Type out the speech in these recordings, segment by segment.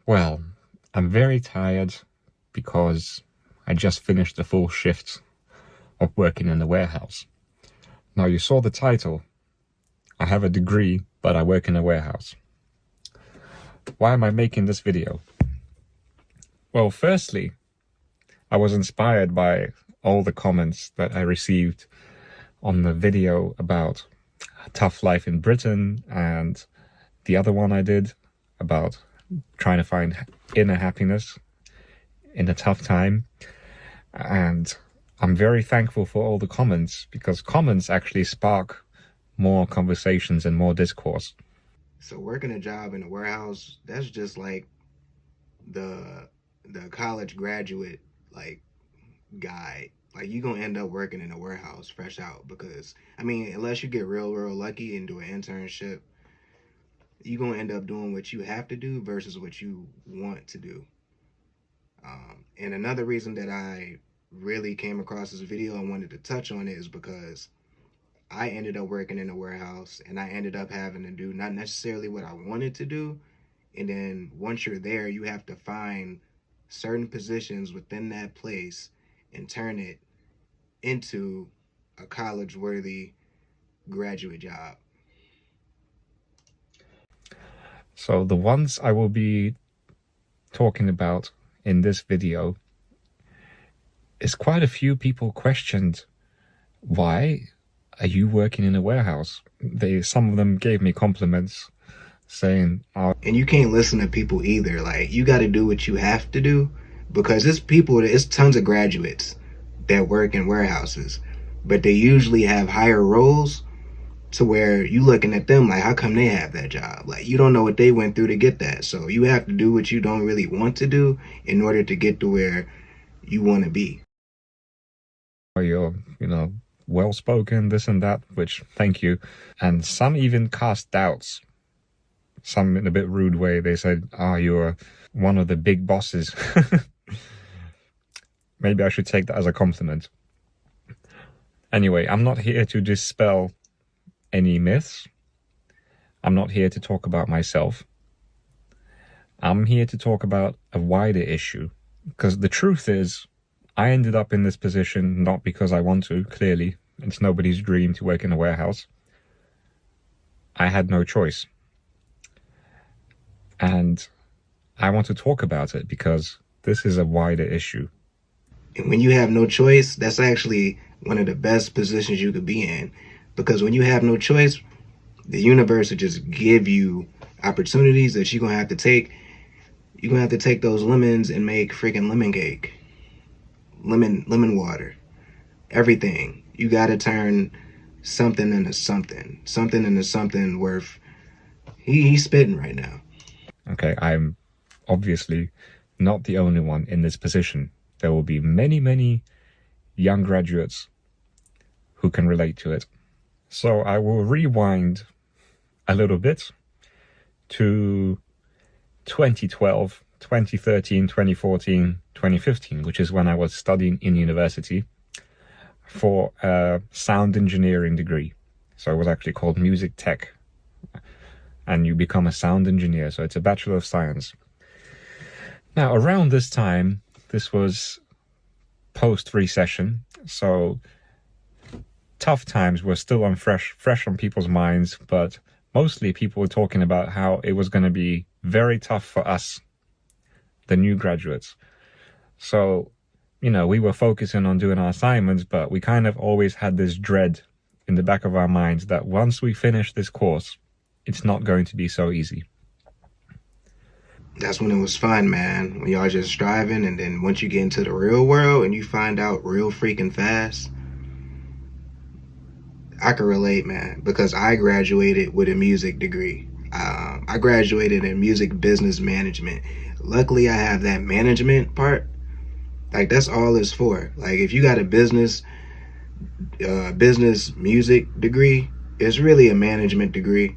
Well, I'm very tired because I just finished the full shift of working in the warehouse. Now, you saw the title. I have a degree, but I work in a warehouse. Why am I making this video? Well, firstly, I was inspired by all the comments that I received on the video about a tough life in Britain, and the other one I did about trying to find inner happiness in a tough time. And I'm very thankful for all the comments, because comments actually spark more conversations and more discourse. So working a job in a warehouse, that's just like the college graduate like guy. Like you gonna end up working in a warehouse fresh out because I mean, unless you get real lucky and do an internship, you gonna end up doing what you have to do versus what you want to do. And another reason that I really came across this video and wanted to touch on it is because I ended up working in a warehouse and I ended up having to do not necessarily what I wanted to do. And then once you're there, you have to find certain positions within that place and turn it into a college worthy graduate job. So the ones I will be talking about in this video is quite a few people questioned, why are you working in a warehouse? Some of them gave me compliments saying, oh, And you can't listen to people either. Like you got to do what you have to do because it's tons of graduates that work in warehouses, but they usually have higher roles to where you looking at them like, how come they have that job? Like you don't know what they went through to get that. So you have to do what you don't really want to do in order to get to where you want to be. you're, well-spoken, this and that, which, thank you. And some even cast doubts. Some in a bit rude way. They said, you're one of the big bosses. Maybe I should take that as a compliment. Anyway, I'm not here to dispel any myths. I'm not here to talk about myself. I'm here to talk about a wider issue. Because the truth is, I ended up in this position not because I want to, clearly. It's nobody's dream to work in a warehouse. I had no choice. And I want to talk about it because this is a wider issue. And when you have no choice, that's actually one of the best positions you could be in. Because when you have no choice, the universe will just give you opportunities that you're going to have to take. You're going to have to take those lemons and make freaking lemon cake. Lemon water. Everything. You got to turn something into something. Something into something worth... He's spitting right now. Okay, I'm obviously not the only one in this position. There will be many young graduates who can relate to it. So I will rewind a little bit to 2012, 2013, 2014, 2015, which is when I was studying in university for a sound engineering degree. So it was actually called Music Tech. And you become a sound engineer, so it's a Bachelor of Science. Now, around this time, this was post-recession, so tough times were still fresh on people's minds, but mostly people were talking about how it was going to be very tough for us, the new graduates. So, we were focusing on doing our assignments, but we kind of always had this dread in the back of our minds that once we finish this course, it's not going to be so easy. That's when it was fun, man. When y'all just striving, and then once you get into the real world and you find out real freaking fast, I can relate, man, because I graduated with a music degree. I graduated in music business management. Luckily, I have that management part. Like that's all it's for. Like if you got a business music degree, it's really a management degree.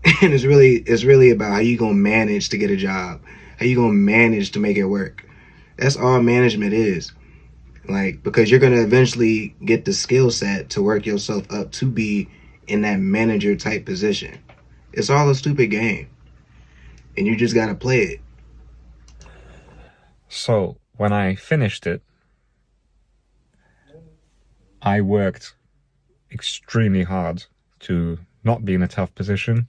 And it's really about how you gonna manage to get a job, how you gonna manage to make it work. That's all management is. Like because you're gonna eventually get the skill set to work yourself up to be in that manager type position. It's all a stupid game, and you just gotta play it. So when I finished it, I worked extremely hard to not be in a tough position.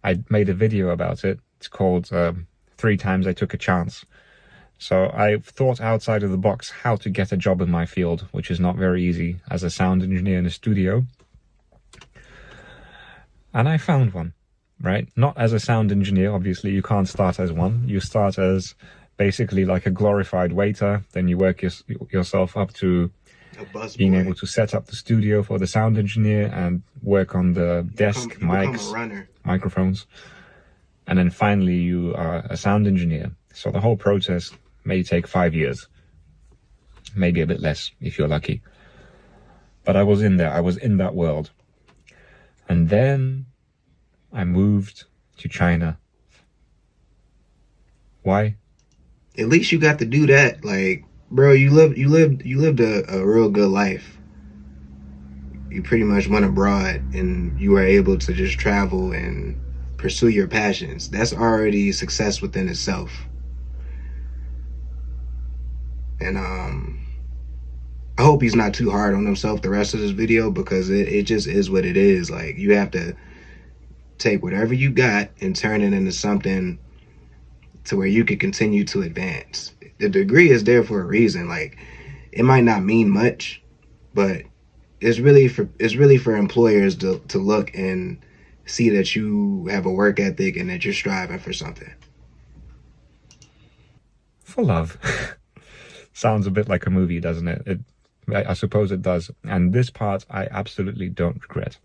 I made a video about it. It's called 3 Times I Took a Chance. So I thought outside of the box how to get a job in my field, which is not very easy as a sound engineer in a studio. And I found one, right? Not as a sound engineer, obviously. You can't start as one. You start as basically like a glorified waiter. Then you work yourself up to A bus being boy. able to set up the studio for the sound engineer and work on the desk, you become mics, a runner. microphones. And then finally you are a sound engineer. So the whole process may take 5 years. Maybe a bit less if you're lucky. But I was in there. I was in that world. And then I moved to China. Why? At least you got to do that. Like, bro, you lived a real good life. You pretty much went abroad and you were able to just travel and pursue your passions. That's already success within itself. And I hope he's not too hard on himself the rest of this video, because it just is what it is. Like, you have to take whatever you got and turn it into something to where you can continue to advance. The degree is there for a reason. Like, it might not mean much, but it's really for employers to look and see that you have a work ethic and that you're striving for something. For love. Sounds a bit like a movie, doesn't it? I suppose it does. And this part I absolutely don't regret.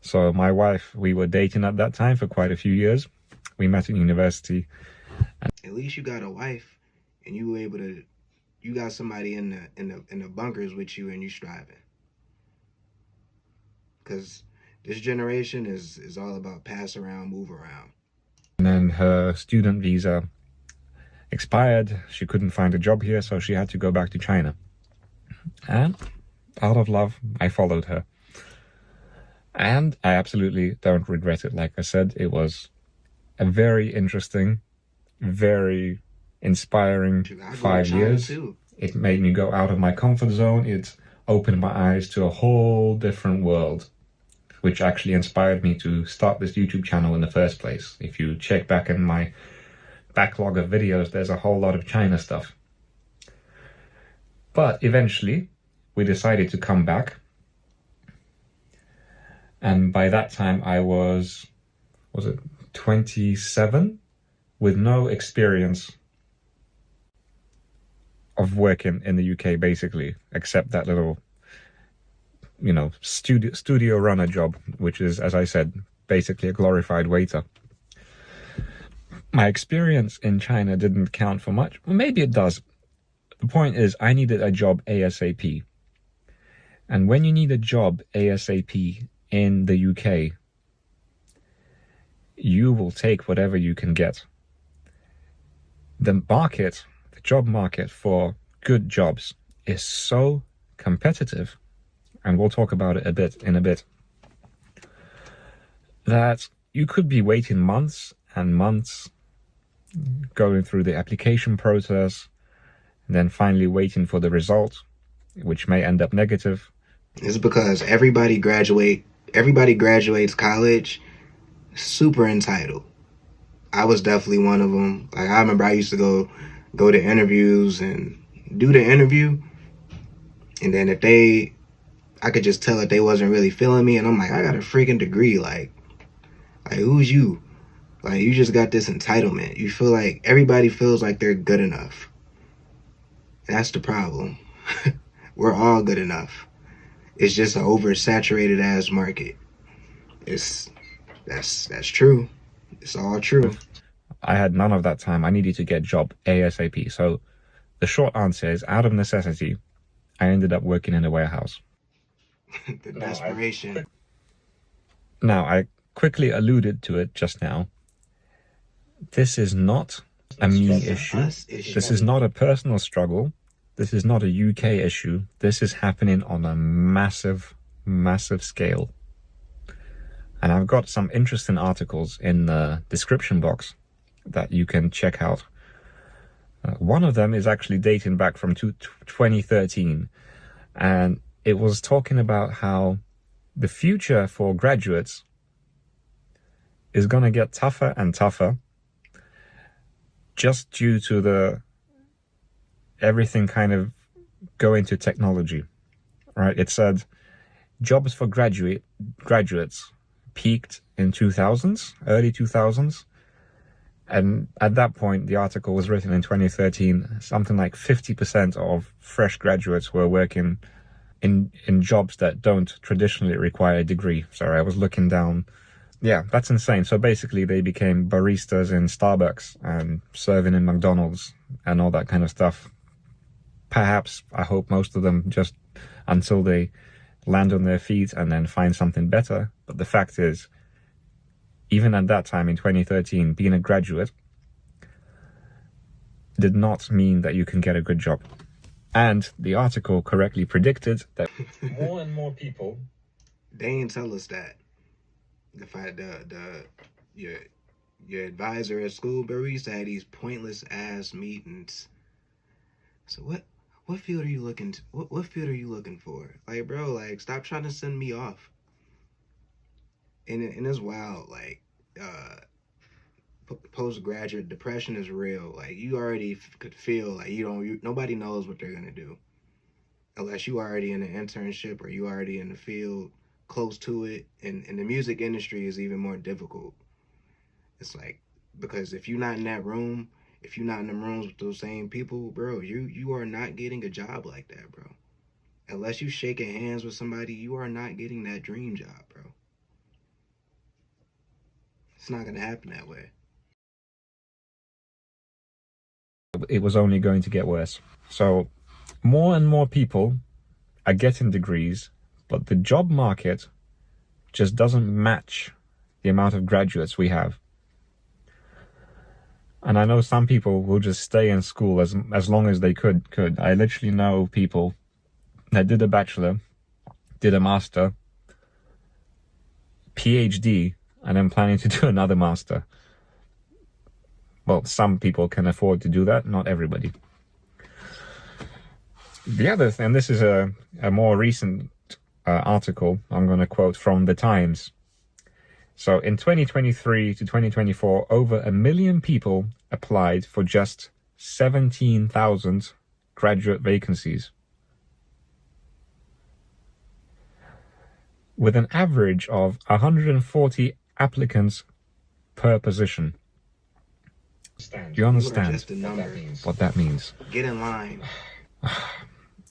So my wife, we were dating at that time for quite a few years. We met in university. At least you got a wife, and you were able to. You got somebody in the bunkers with you, and you striving. Because this generation is all about pass around, move around. And then her student visa expired. She couldn't find a job here, so she had to go back to China. And out of love, I followed her. And I absolutely don't regret it. Like I said, it was a very interesting, very inspiring 5 years. Too. It made me go out of my comfort zone. It opened my eyes to a whole different world, which actually inspired me to start this YouTube channel in the first place. If you check back in my backlog of videos, there's a whole lot of China stuff. But eventually, we decided to come back. And by that time, I was it 27? With no experience of working in the UK, basically, except that little, studio runner job, which is, as I said, basically a glorified waiter. My experience in China didn't count for much. Well, maybe it does. The point is, I needed a job ASAP. And when you need a job ASAP in the UK, you will take whatever you can get. The job market for good jobs is so competitive, and we'll talk about it in a bit, that you could be waiting months and months, going through the application process, and then finally waiting for the result, which may end up negative. It's because everybody graduates college super entitled. I was definitely one of them. Like, I remember I used to go to interviews and do the interview, and then I could just tell that they wasn't really feeling me, and I'm like, I got a freaking degree. Like who's you? Like, you just got this entitlement. You feel like everybody feels like they're good enough. That's the problem. We're all good enough. It's just an oversaturated ass market. That's true. It's all true. I had none of that time. I needed to get a job ASAP. So the short answer is, out of necessity, I ended up working in a warehouse. The desperation. Now, I quickly alluded to it just now. This is not a me issue. This is not a personal struggle. This is not a UK issue. This is happening on a massive, massive scale. And I've got some interesting articles in the description box that you can check out. One of them is actually dating back from 2013, and it was talking about how the future for graduates is going to get tougher and tougher just due to the everything kind of going to technology, right? It said jobs for graduates peaked in 2000s, early 2000s. And at that point, the article was written in 2013, something like 50% of fresh graduates were working in jobs that don't traditionally require a degree. Sorry, I was looking down. Yeah, that's insane. So basically they became baristas in Starbucks and serving in McDonald's and all that kind of stuff. Perhaps, I hope most of them just until they land on their feet and then find something better. But the fact is, even at that time in 2013, being a graduate did not mean that you can get a good job. And the article correctly predicted that more and more people. They ain't tell us that. The fact your advisor at school, bro, we used to have these pointless ass meetings. So what field are you looking to, what field are you looking for? Like, bro, like, stop trying to send me off. And it's wild, like, postgraduate depression is real. Like, you already could feel like nobody knows what they're gonna do unless you already in an internship or you already in the field close to it. And the music industry is even more difficult. It's like, because if you're not in that room, if you're not in the rooms with those same people, bro, you are not getting a job like that, bro. Unless you shaking hands with somebody, you are not getting that dream job, bro. It's not gonna happen that way. It was only going to get worse. So more and more people are getting degrees, but the job market just doesn't match the amount of graduates we have. And I know some people will just stay in school as long as they could. I literally know people that did a bachelor, did a master, PhD, and then planning to do another master. Well, some people can afford to do that, not everybody. The other thing, and this is a more recent article I'm going to quote from The Times. So in 2023 to 2024, over 1 million people applied for just 17,000 graduate vacancies, with an average of 140 applicants per position. Do you understand what that means? Get in line.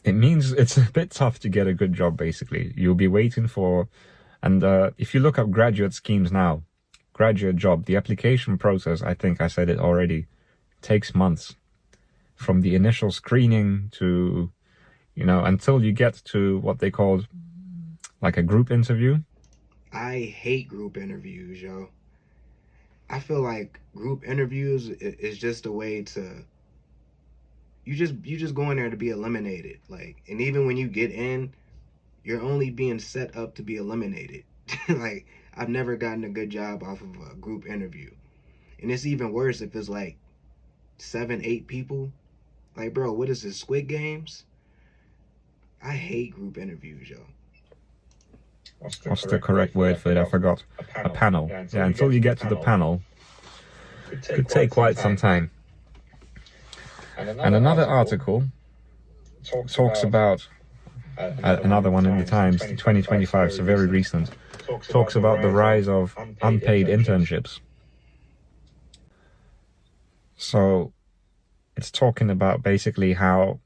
It means it's a bit tough to get a good job, basically. You'll be waiting for... And if you look up graduate schemes now, graduate job, the application process, I think I said it already, takes months. From the initial screening to, until you get to what they call like a group interview. I hate group interviews, yo. I feel like group interviews is just a way to... You just go in there to be eliminated. Like, and even when you get in, you're only being set up to be eliminated. Like, I've never gotten a good job off of a group interview. And it's even worse if it's like 7, 8 people. Like, bro, what is this, Squid Games? I hate group interviews, yo. What's the correct word for it? I forgot. A panel. Yeah, until you get to the panel, it could take quite some time. And another article talks about another one in the Times, 2025, so very recent, talks about the rise of unpaid internships. So it's talking about basically how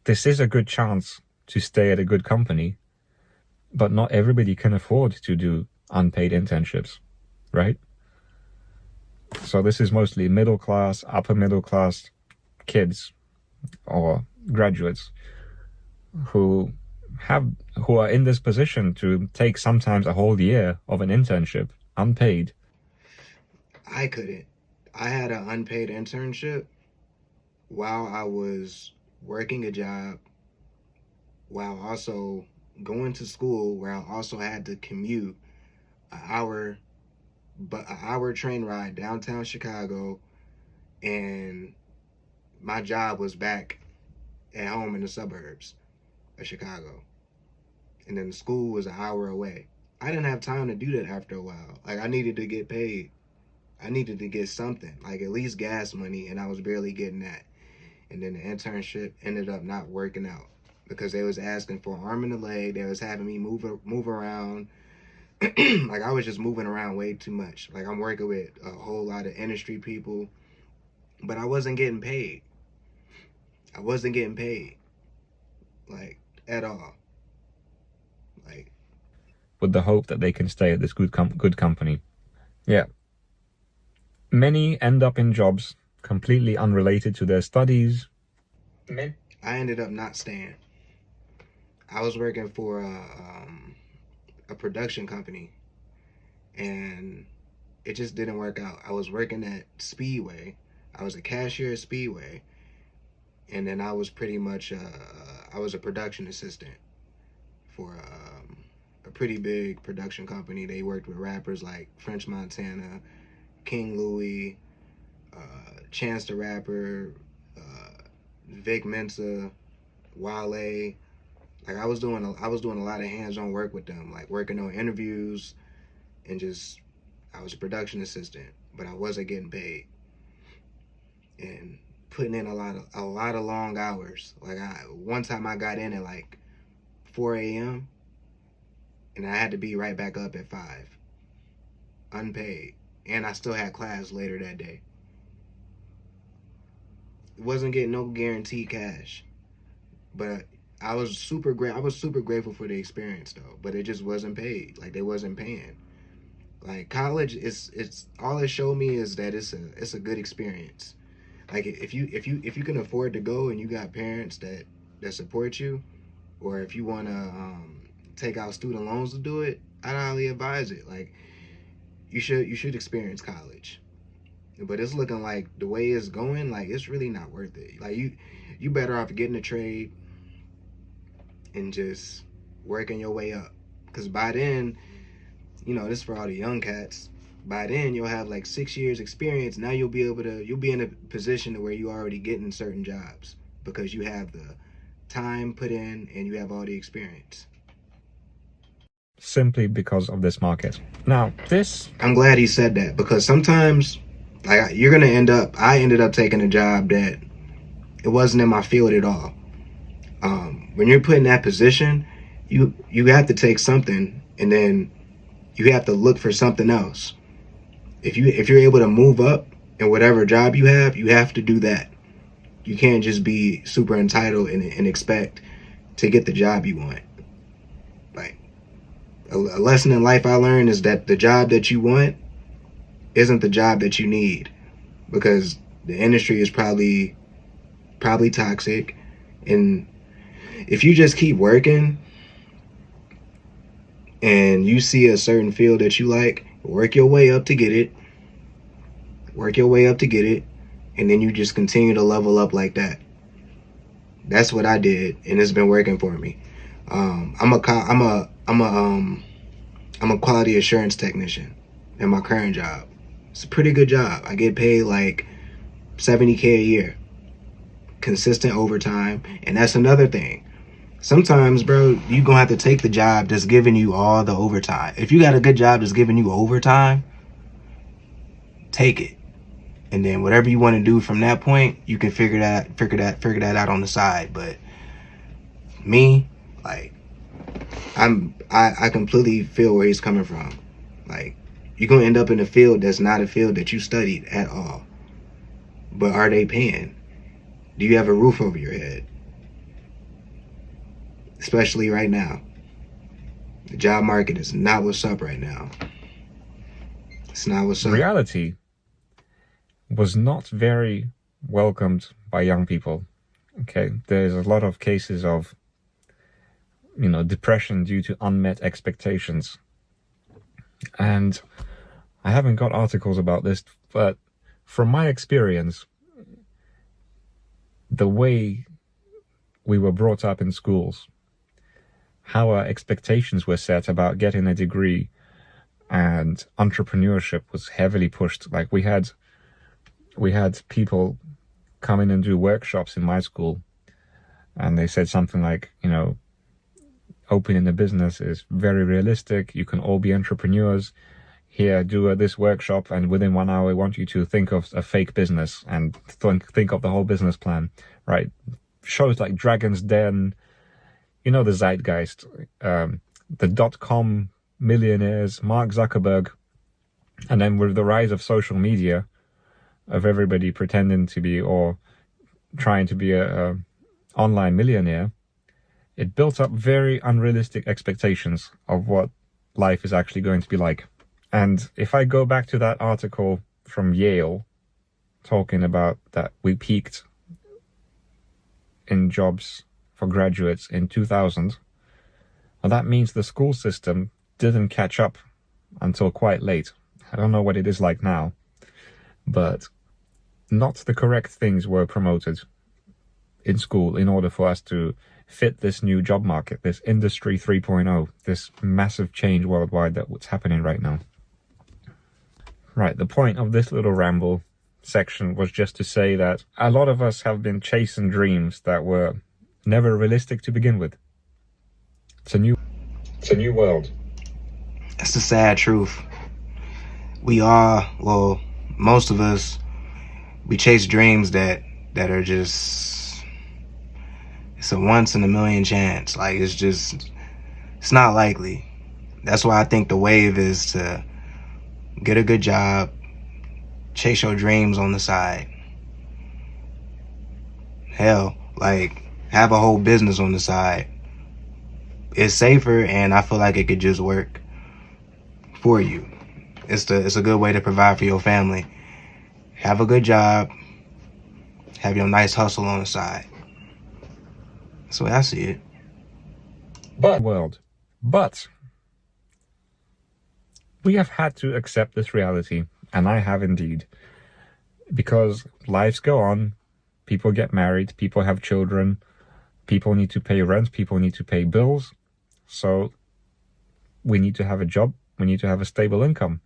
this is a good chance to stay at a good company, but not everybody can afford to do unpaid internships, right? So this is mostly middle class, upper middle class kids or graduates who are in this position to take sometimes a whole year of an internship unpaid. I couldn't. I had an unpaid internship while I was working a job, while also going to school, where I also had to commute an hour train ride downtown Chicago, and my job was back at home in the suburbs of Chicago. And then the school was an hour away. I didn't have time to do that after a while. Like, I needed to get paid. I needed to get something, like at least gas money, and I was barely getting that. And then the internship ended up not working out because they was asking for an arm and a leg. They was having me move around. Like, I was just moving around way too much. Like, I'm working with a whole lot of industry people, but I wasn't getting paid. I wasn't getting paid, like, at all. Like, with the hope that they can stay at this good company. Yeah. Many end up in jobs completely unrelated to their studies. I ended up not staying. I was working for a production company, and it just didn't work out. I was working at Speedway. I was a cashier at Speedway, and then I was pretty much I was a production assistant for a pretty big production company. They worked with rappers like French Montana, King Louis, Chance the Rapper, Vic Mensa, Wale. Like, I was doing a lot of hands-on work with them, like working on interviews, and just, I was a production assistant, but I wasn't getting paid, and putting in a lot of long hours. Like, one time I got in at like 4 a.m. and I had to be right back up at 5, unpaid, and I still had class later that day. Wasn't getting no guaranteed cash, but I was super grateful for the experience though. But it just wasn't paid. Like, they wasn't paying. Like, college it's all it showed me is that it's a good experience. Like, if you can afford to go and you got parents that support you, or if you want to take out student loans to do it, I'd highly advise it. Like, you should experience college. But it's looking like the way it's going, like, it's really not worth it. Like, you better off getting a trade and just working your way up. Because by then, this is for all the young cats. By then, you'll have like 6 years experience. Now you'll be in a position to where you already getting certain jobs because you have the time put in and you have all the experience. Simply because of this market. Now, I'm glad he said that, because sometimes, like, I ended up taking a job that it wasn't in my field at all. When you're put in that position, you have to take something, and then you have to look for something else. If you're able to move up in whatever job you have to do that. You can't just be super entitled and expect to get the job you want. Like, a lesson in life I learned is that the job that you want isn't the job that you need, because the industry is probably toxic. And if you just keep working and you see a certain field that you like, work your way up to get it, and then you just continue to level up like that. That's what I did, and it's been working for me. I'm a quality assurance technician in my current job. It's a pretty good job. I get paid like $70K a year, consistent overtime, and that's another thing. Sometimes, bro, you gonna have to take the job that's giving you all the overtime. If you got a good job that's giving you overtime, take it. And then whatever you want to do from that point, you can figure that out on the side. But me, like, I completely feel where he's coming from. Like, you're gonna end up in a field that's not a field that you studied at all. But are they paying? Do you have a roof over your head? Especially right now. The job market is not what's up right now. It's not what's up. Reality was not very welcomed by young people. Okay, there's a lot of cases of, depression due to unmet expectations. And I haven't got articles about this, but from my experience, the way we were brought up in schools, how our expectations were set about getting a degree, and entrepreneurship was heavily pushed. Like, we had people come in and do workshops in my school, and they said something like, opening a business is very realistic. You can all be entrepreneurs. Here, do this workshop, and within 1 hour, I want you to think of a fake business and think of the whole business plan, right? Shows like Dragon's Den, the zeitgeist, the .com millionaires, Mark Zuckerberg, and then with the rise of social media, of everybody pretending to be or trying to be a online millionaire, it built up very unrealistic expectations of what life is actually going to be like. And if I go back to that article from Yale talking about that we peaked in jobs for graduates in 2000, well, that means the school system didn't catch up until quite late. I don't know what it is like now, but not the correct things were promoted in school in order for us to fit this new job market, this industry 3.0, this massive change worldwide that's happening right now. Right, the point of this little ramble section was just to say that a lot of us have been chasing dreams that were never realistic to begin with. It's a new world. That's the sad truth. Most of us, we chase dreams that are just, it's a once in a million chance. Like, it's not likely. That's why I think the wave is to get a good job, chase your dreams on the side. Hell, like, have a whole business on the side. It's safer, and I feel like it could just work for you. It's a good way to provide for your family. Have a good job, have your nice hustle on the side. That's the way I see it. But we have had to accept this reality, and I have indeed, because lives go on, people get married, people have children, people need to pay rent, people need to pay bills, so we need to have a job, we need to have a stable income.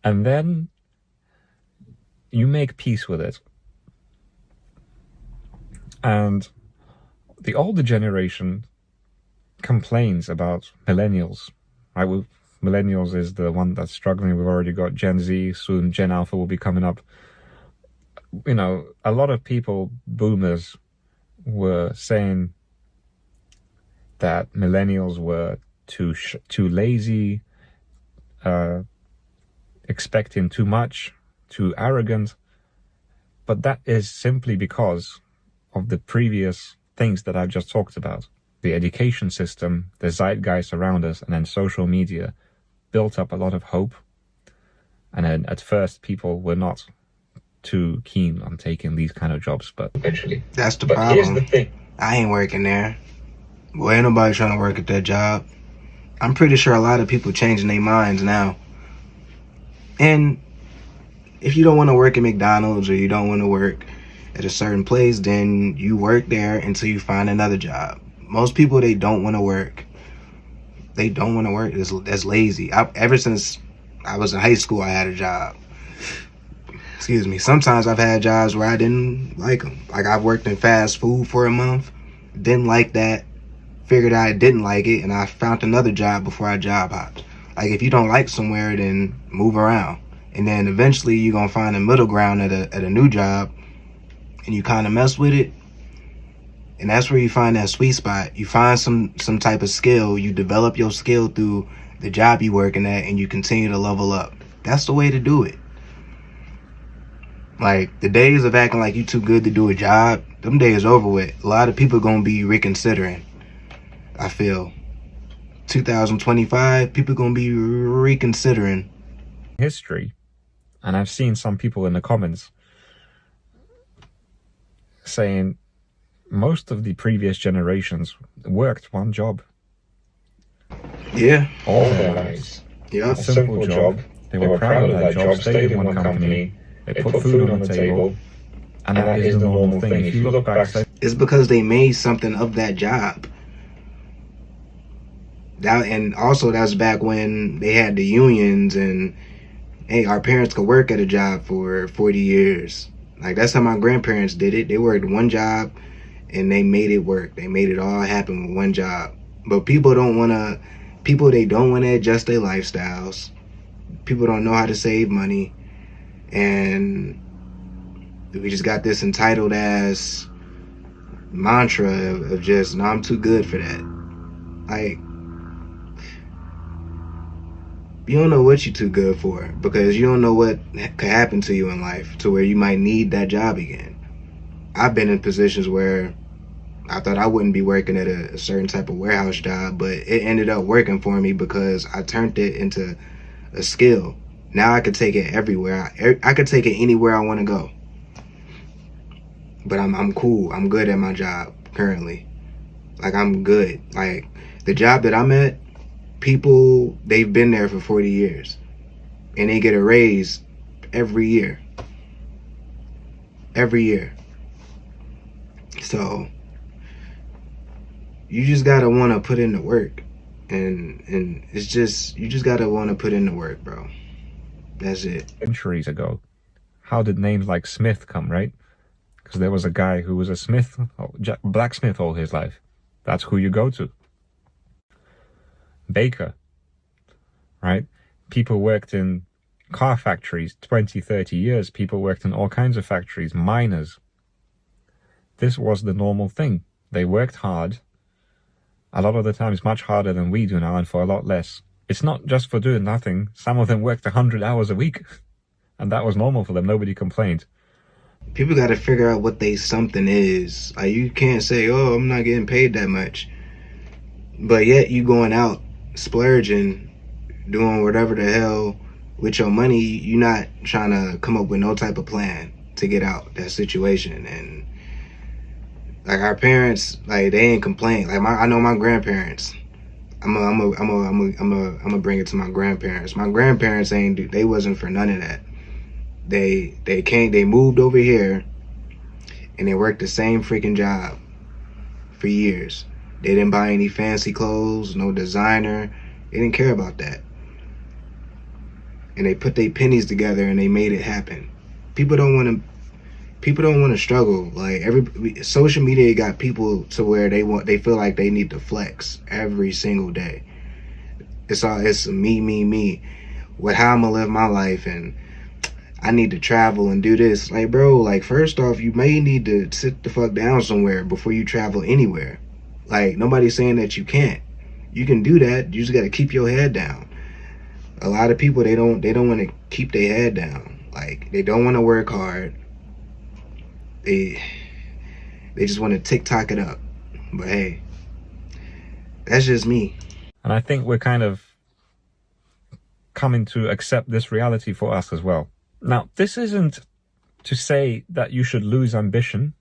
And then you make peace with it. And the older generation complains about millennials, right? Millennials is the one that's struggling. We've already got Gen Z, soon Gen Alpha will be coming up. A lot of people, boomers, were saying that millennials were too lazy, expecting too much, too arrogant. But that is simply because of the previous things that I've just talked about. The education system, the zeitgeist around us, and then social media built up a lot of hope. And then at first people were not too keen on taking these kind of jobs, but eventually. That's the problem. Here's the thing. I ain't working there. Boy, ain't nobody trying to work at that job. I'm pretty sure a lot of people changing their minds now. And if you don't want to work at McDonald's or you don't want to work at a certain place, then you work there until you find another job. Most people, they don't want to work. They don't want to work. That's lazy. Ever since I was in high school, I had a job. Excuse me. Sometimes I've had jobs where I didn't like them. Like, I've worked in fast food for a month. Didn't like that. Figured I didn't like it, and I found another job before I job hopped. Like, if you don't like somewhere, then move around. And then eventually you're going to find a middle ground at a new job, and you kind of mess with it. And that's where you find that sweet spot. You find some type of skill. You develop your skill through the job you're working at, and you continue to level up. That's the way to do it. Like, the days of acting like you too good to do a job, them days over with. A lot of people going to be reconsidering, I feel. 2025, people going to be reconsidering. History. And I've seen some people in the comments saying most of the previous generations worked one job. Yeah. All their lives. Yeah. A simple job. They were proud of that job, stayed in one company, they put food on the table, and that is the normal thing. If you look back, it's because they made something of that job. And also that's back when they had the unions, and hey, our parents could work at a job for 40 years. Like, that's how my grandparents did it. They worked one job and they made it work. They made it all happen with one job. But people don't want to adjust their lifestyles. People don't know how to save money. And we just got this entitled ass mantra of just, no, I'm too good for that. Like, you don't know what you're too good for, because you don't know what could happen to you in life to where you might need that job again. I've been in positions where I thought I wouldn't be working at a certain type of warehouse job, but it ended up working for me because I turned it into a skill. Now I could take it everywhere. I could take it anywhere I want to go. But I'm cool. I'm good at my job currently. Like, I'm good. Like, the job that I'm at, people, they've been there for 40 years. And they get a raise every year. Every year. So, you just gotta want to put in the work. And it's just, you just gotta want to put in the work, bro. That's it. Centuries ago, how did names like Smith come, right? Because there was a guy who was a smith, blacksmith all his life. That's who you go to. Baker, right? People worked in car factories 20, 30 years. People worked in all kinds of factories, miners. This was the normal thing. They worked hard. A lot of the times much harder than we do now, and for a lot less. It's not just for doing nothing. Some of them worked 100 hours a week. And that was normal for them. Nobody complained. People got to figure out what they something is. Like, you can't say, oh, I'm not getting paid that much. But yet you going out splurging, doing whatever the hell with your money. You're not trying to come up with no type of plan to get out that situation. And like, our parents, like, they ain't complain. Like, I know my grandparents. I'm gonna bring it to my grandparents. My grandparents they wasn't for none of that. They moved over here and they worked the same freaking job for years. They didn't buy any fancy clothes, no designer. They didn't care about that. And they put their pennies together and they made it happen. People don't want to struggle. Like, social media got people to where they feel like they need to flex every single day. It's me. How I'm gonna live my life, and I need to travel and do this. Like, bro, like, first off, you may need to sit the fuck down somewhere before you travel anywhere. Like, nobody's saying that you can't. You can do that. You just gotta keep your head down. A lot of people, they don't want to keep their head down. Like, they don't want to work hard. They just want to TikTok it up. But hey, that's just me. And I think we're kind of coming to accept this reality for us as well. Now, this isn't to say that you should lose ambition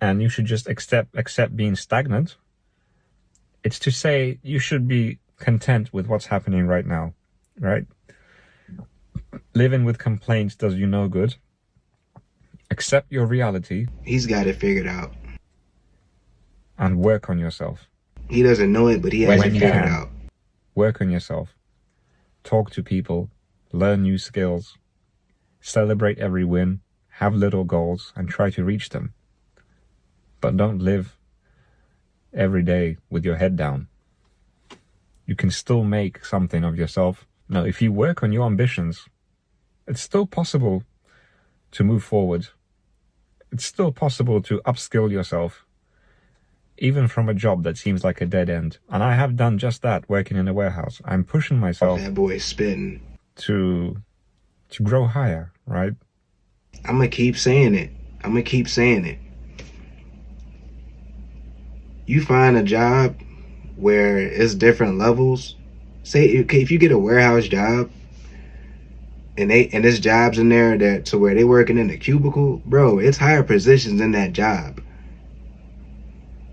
and you should just accept being stagnant. It's to say you should be content with what's happening right now, right? Living with complaints does you no good. Accept your reality. He's got it figured out. And work on yourself. He doesn't know it, but he has it figured out. Work on yourself. Talk to people. Learn new skills. Celebrate every win. Have little goals and try to reach them. But don't live every day with your head down. You can still make something of yourself. Now, if you work on your ambitions, it's still possible to move forward. It's still possible to upskill yourself, even from a job that seems like a dead end. And I have done just that, working in a warehouse. I'm pushing myself. That boy's spitting. To grow higher, right? I'm going to keep saying it. You find a job where it's different levels. Say, if you get a warehouse job, and there's jobs in there that to where they working in the cubicle, bro, it's higher positions in that job.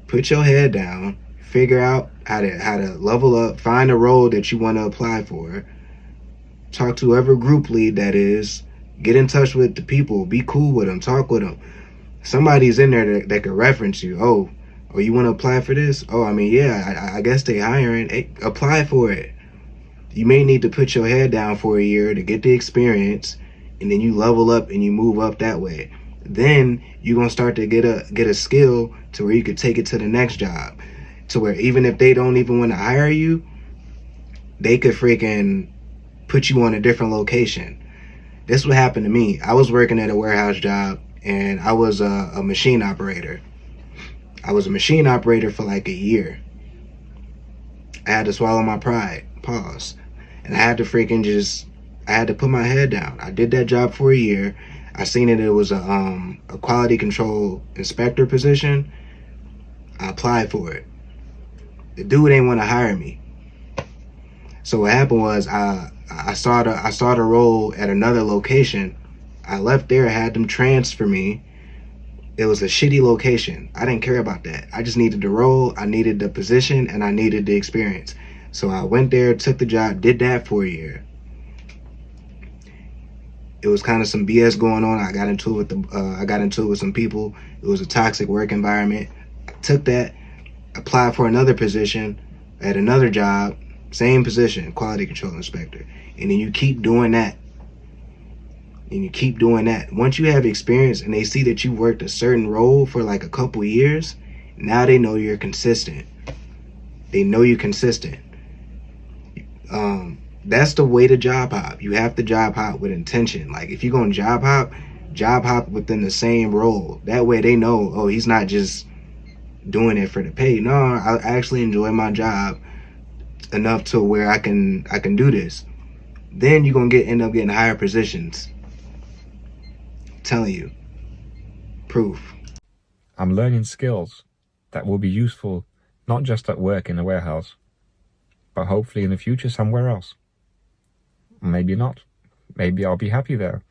Put your head down, figure out how to level up, find a role that you want to apply for. Talk to whoever group lead that is. Get in touch with the people. Be cool with them. Talk with them. Somebody's in there that can reference you. Oh, you want to apply for this? Oh, I mean, yeah, I guess they hiring. Hey, apply for it. You may need to put your head down for a year to get the experience, and then you level up and you move up that way. Then you're gonna start to get a skill to where you could take it to the next job, to where even if they don't even want to hire you, they could freaking put you on a different location. This what happened to me. I was working at a warehouse job, and I was a machine operator. I was a machine operator for like a year. I had to swallow my pride, pause, and I had to put my head down. I did that job for a year. I seen it was a quality control inspector position. I applied for it. The dude ain't want to hire me. So what happened was I saw the role at another location. I left there, had them transfer me. It was a shitty location. I didn't care about that. I just needed the role, I needed the position, and I needed the experience. So I went there, took the job, did that for a year. It was kind of some BS going on. I got into it with some people. It was a toxic work environment. I took that, applied for another position at another job, same position, quality control inspector. And then you keep doing that. And you keep doing that. Once you have experience and they see that you worked a certain role for like a couple years, now they know you're consistent. They know you're consistent. That's the way to job hop. You have to job hop with intention. Like if you're going to job hop within the same role. That way they know, oh, he's not just doing it for the pay. No, I actually enjoy my job enough to where I can do this. Then you're going to end up getting higher positions. I'm telling you. Proof. I'm learning skills that will be useful not just at work in a warehouse, but hopefully in the future somewhere else. Maybe not. Maybe I'll be happy there.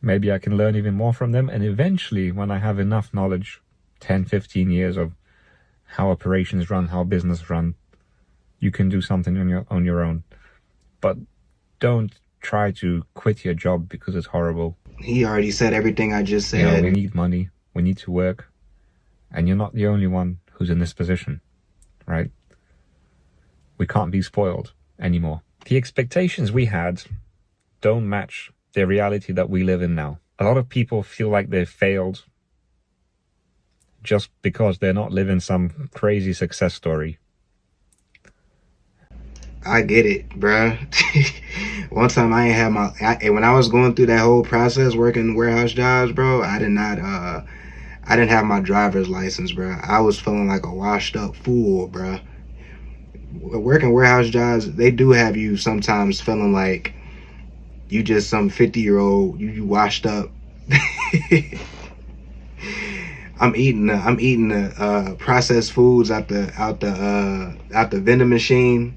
Maybe I can learn even more from them, and eventually when I have enough knowledge, 10, 15 years of how operations run, how business run, you can do something on your own. But don't try to quit your job because it's horrible. He already said everything I just said. You know, we need money, we need to work, and you're not the only one who's in this position, right? We can't be spoiled anymore. The expectations we had don't match the reality that we live in now. A lot of people feel like they've failed just because they're not living some crazy success story. I get it, bruh. One time I ain't have when I was going through that whole process working warehouse jobs, bro, I didn't have my driver's license, bro. I was feeling like a washed up fool, bro. Working warehouse jobs, they do have you sometimes feeling like you just some 50-year-old, you washed up. I'm eating the processed foods out the vending machine.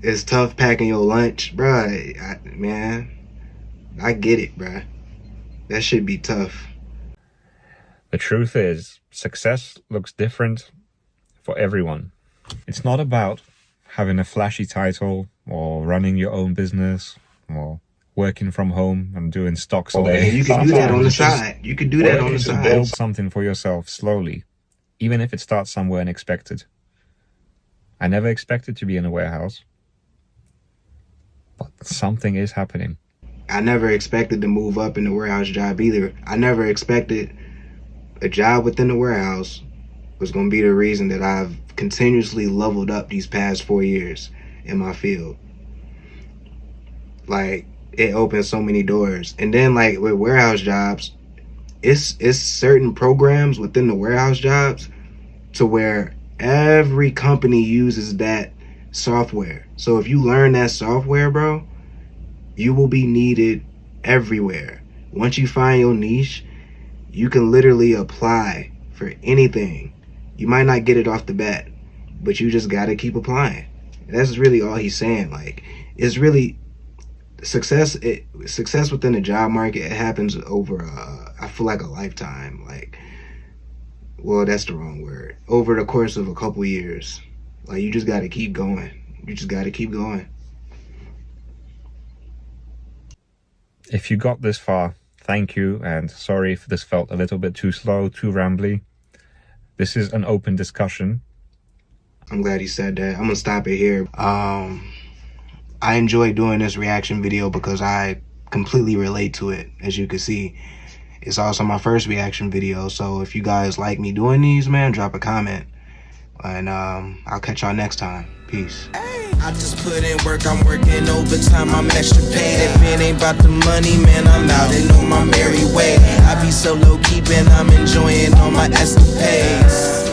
It's tough packing your lunch, bruh. Man, I get it, bruh. That should be tough. The truth is, success looks different for everyone. It's not about having a flashy title or running your own business or working from home and doing stocks all day. You can do that on the side. You can do that on the side. Build something for yourself slowly, even if it starts somewhere unexpected. I never expected to be in a warehouse, but something is happening. I never expected to move up in the warehouse job either. I never expected a job within the warehouse was going to be the reason that I've continuously leveled up these past 4 years in my field. Like, it opens so many doors. And then, like, with warehouse jobs, it's certain programs within the warehouse jobs to where every company uses that software. So if you learn that software, bro, you will be needed everywhere. Once you find your niche, you can literally apply for anything. You might not get it off the bat, but you just got to keep applying. That's really all he's saying. Like, it's really success within the job market. It happens over I feel like a lifetime. Like, well, that's the wrong word. Over the course of a couple years. Like, you just got to keep going. You just got to keep going. If you got this far, thank you, and sorry if this felt a little bit too slow, too rambly. This is an open discussion. I'm glad he said that. I'm gonna stop it here. I I enjoy doing this reaction video because I completely relate to it. As you can see, it's also my first reaction video. So if you guys like me doing these, man, drop a comment. And I'll catch y'all next time. Peace. I just put in work, I'm working overtime, I'm extra paid. If it ain't about the money, man, I'm out and on my merry way. I be so low-key, I'm enjoying all my escapades.